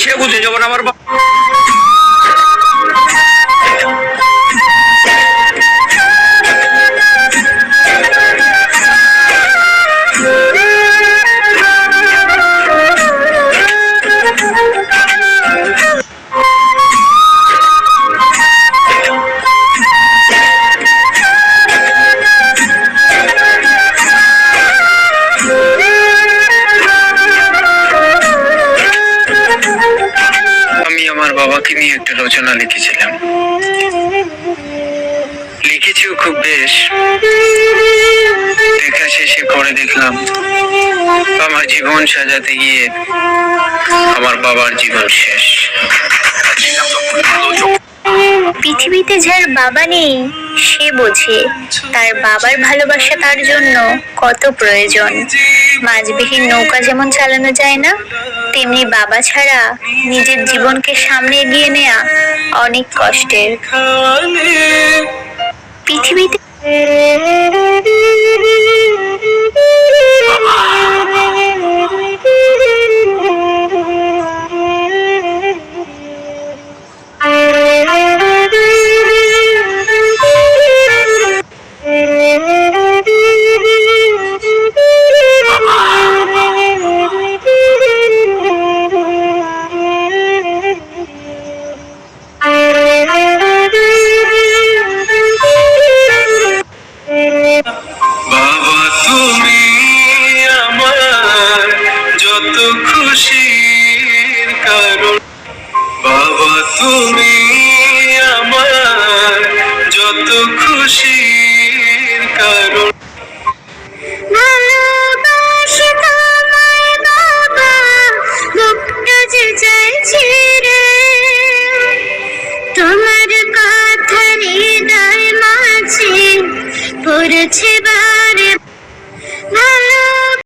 সে বুঝে যখন আমার আমার বাবাকে নিয়ে একটা রচনা লিখেছিলাম, লিখেছিও খুব বেশ। লেখা শেষে পড়ে দেখলাম আমার জীবন সাজাতে গিয়ে আমার বাবার জীবন শেষ। পৃথিবীতে যার বাবা নেই সে বোঝে তার বাবার ভালোবাসা তার জন্য কত প্রয়োজন। মাঝবিহীন নৌকা যেমন চালানো যায় না, তেমনি বাবা ছাড়া নিজের জীবনকে সামনে এগিয়ে নেওয়া অনেক কষ্টের। পৃথিবীতে বাবা তুমি আমার যত খুশির কারণ, বাবা তুমি আমার যত খুশির কারণ।